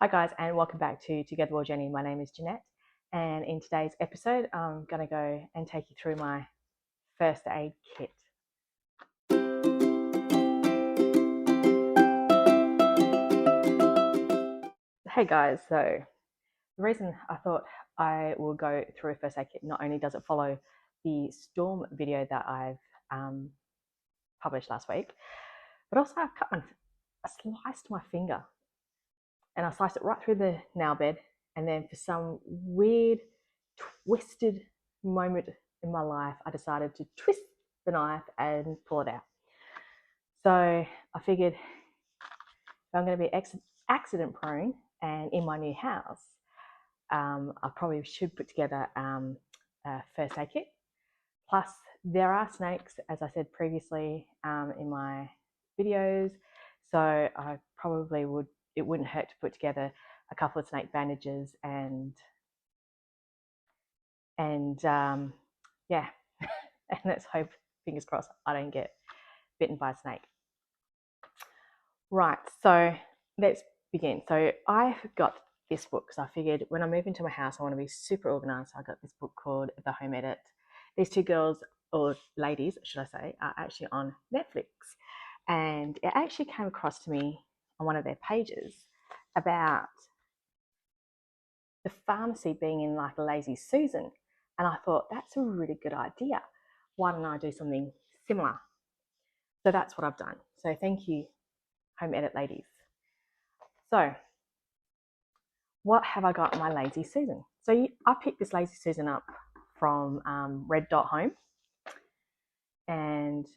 Hi guys, and welcome back to Together We'll Journey. My name is Jeanette, and in today's episode I'm going to go and take you through my first aid kit. Hey guys, so the reason I thought I will go through a first aid kit, not only does it follow the storm video that I've published last week, but also I sliced my finger, and I sliced it right through the nail bed, and then for some weird twisted moment in my life, I decided to twist the knife and pull it out. So I figured if I'm going to be accident prone and in my new house, I probably should put together a first aid kit. Plus, there are snakes, as I said previously in my videos, so I probably would. It wouldn't hurt to put together a couple of snake bandages and yeah, and let's hope, fingers crossed, I don't get bitten by a snake. Right, so let's begin. So I've got this book because I figured when I move into my house, I want to be super organized. So I got this book called The Home Edit. These two girls, or ladies, should I say, are actually on Netflix. And it actually came across to me on one of their pages about the pharmacy being in like a lazy Susan. And I thought, that's a really good idea. Why don't I do something similar? So that's what I've done. So thank you, Home Edit ladies. So what have I got in my lazy Susan? So I picked this lazy Susan up from Red Dot Home, and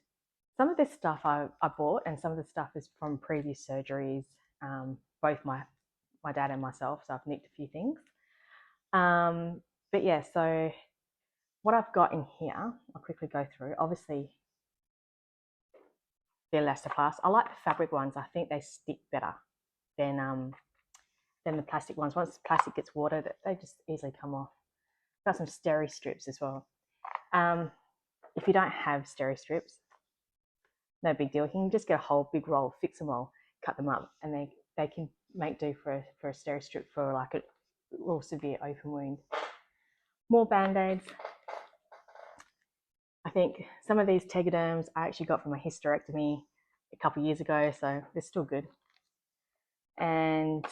some of this stuff I bought, and some of the stuff is from previous surgeries, both my dad and myself. So I've nicked a few things. But yeah, so what I've got in here, I'll quickly go through. Obviously, they're Elastoplast. I like the fabric ones. I think they stick better than the plastic ones. Once the plastic gets water, they just easily come off. Got some Steri-Strips as well. If you don't have Steri-Strips, no big deal. You can just get a whole big roll, fix them all, cut them up, and they can make do for a Steri-Strip for like a real severe open wound. More Band-Aids. I think some of these Tegaderms I actually got from a hysterectomy a couple of years ago, so they're still good. And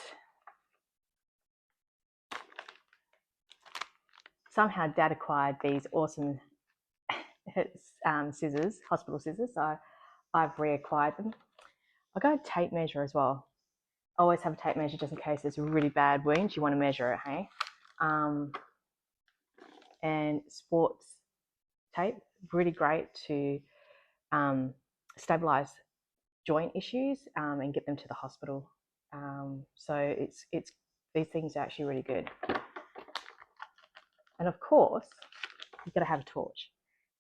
somehow Dad acquired these awesome scissors, hospital scissors, so I've reacquired them. I got a tape measure as well. I always have a tape measure just in case there's a really bad wound. You want to measure it, hey? And sports tape, really great to stabilize joint issues and get them to the hospital. So it's these things are actually really good. And of course, you've got to have a torch.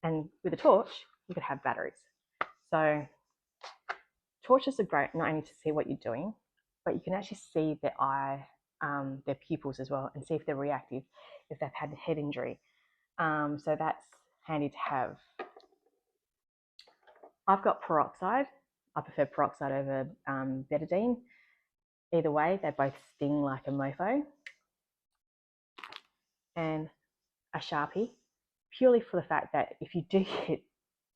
And with a torch, you could have batteries. So torches are great not only to see what you're doing, but you can actually see their eye, their pupils as well, and see if they're reactive, if they've had a head injury. So that's handy to have. I've got peroxide. I prefer peroxide over betadine. Either way, they both sting like a mofo. And a Sharpie, purely for the fact that if you do get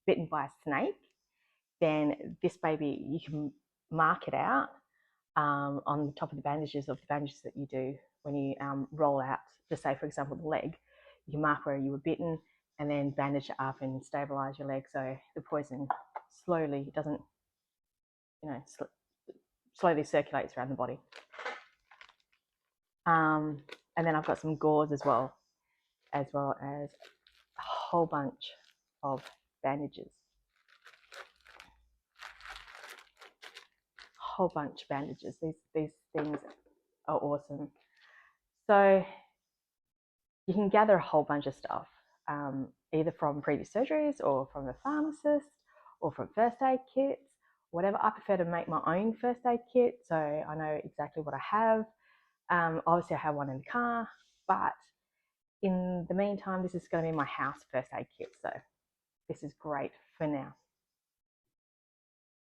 bitten by a snake, then this baby, you can mark it out on the top of the bandages that you do when you roll out, just say for example the leg, you can mark where you were bitten and then bandage it up and stabilize your leg so the poison slowly doesn't, slowly circulates around the body. And then I've got some gauze as well as a whole bunch of bandages. Whole bunch of bandages. These things are awesome. So you can gather a whole bunch of stuff, either from previous surgeries or from a pharmacist or from first aid kits, whatever. I prefer to make my own first aid kit, so I know exactly what I have. Obviously, I have one in the car, but in the meantime, this is going to be my house first aid kit, so this is great for now.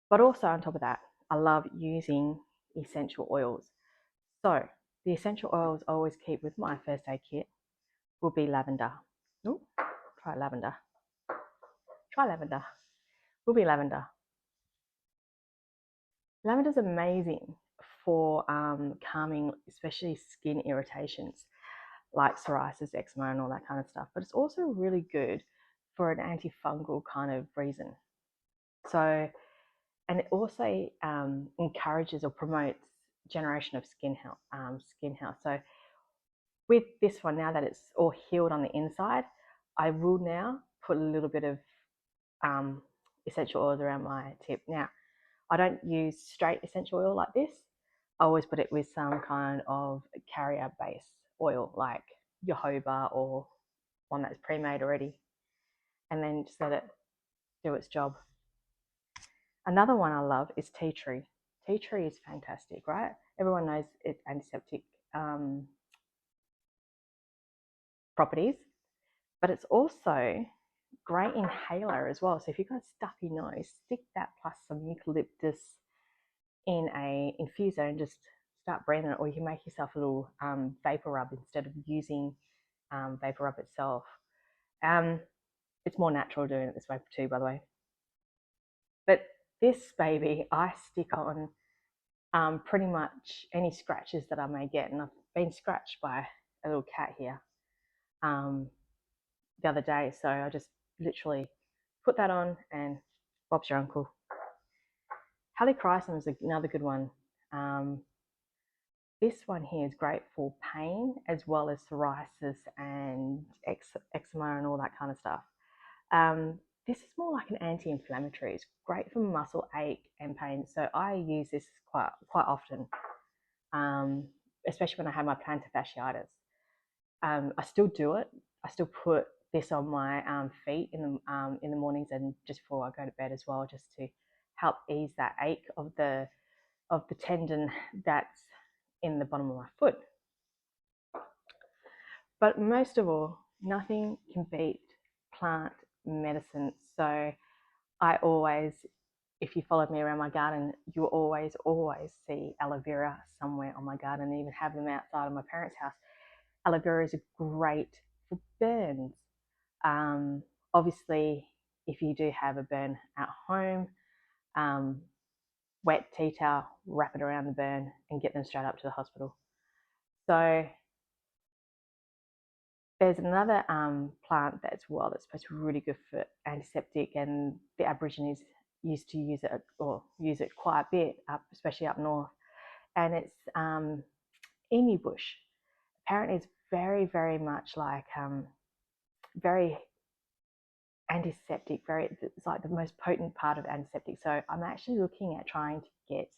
But also on top of that, I love using essential oils. So the essential oils I always keep with my first aid kit will be lavender. Ooh, try lavender. Try lavender. Will be lavender. Lavender is amazing for calming, especially skin irritations like psoriasis, eczema, and all that kind of stuff. But it's also really good for an antifungal kind of reason. So, and it also encourages or promotes generation of skin health. So, with this one, now that it's all healed on the inside, I will now put a little bit of essential oils around my tip. Now, I don't use straight essential oil like this. I always put it with some kind of carrier base oil like jojoba or one that's pre-made already, and then just let it do its job. Another one I love is tea tree. Tea tree is fantastic, right? Everyone knows its antiseptic properties, but it's also great inhaler as well. So if you've got a stuffy nose, stick that plus some eucalyptus in a infuser and just start breathing it, or you can make yourself a little vapor rub instead of using vapor rub itself. It's more natural doing it this way too, by the way. But this baby, I stick on pretty much any scratches that I may get, and I've been scratched by a little cat here the other day, so I just literally put that on and Bob's your uncle. Helichrysum is another good one. This one here is great for pain as well as psoriasis and eczema and all that kind of stuff. This is more like an anti-inflammatory. It's great for muscle ache and pain. So I use this quite often, especially when I have my plantar fasciitis. I still do it. I still put this on my feet in the mornings and just before I go to bed as well, just to help ease that ache of the tendon that's in the bottom of my foot. But most of all, nothing can beat plant medicine. So I always, if you followed me around my garden, you'll always see aloe vera somewhere on my garden. I even have them outside of my parents' house. Aloe vera is great for burns. Obviously, if you do have a burn at home, wet tea towel, wrap it around the burn and get them straight up to the hospital. So there's another plant that's supposed to be really good for antiseptic, and the Aborigines used to use it quite a bit, especially up north. And it's emu bush. Apparently, it's very, very much like very antiseptic. It's like the most potent part of antiseptic. So I'm actually looking at trying to get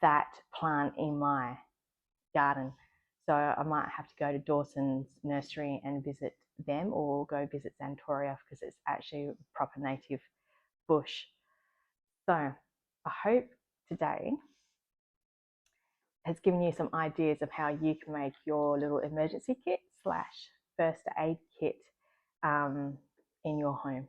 that plant in my garden. So I might have to go to Dawson's nursery and visit them, or go visit Xantoria because it's actually a proper native bush. So I hope today has given you some ideas of how you can make your little emergency kit / first aid kit in your home.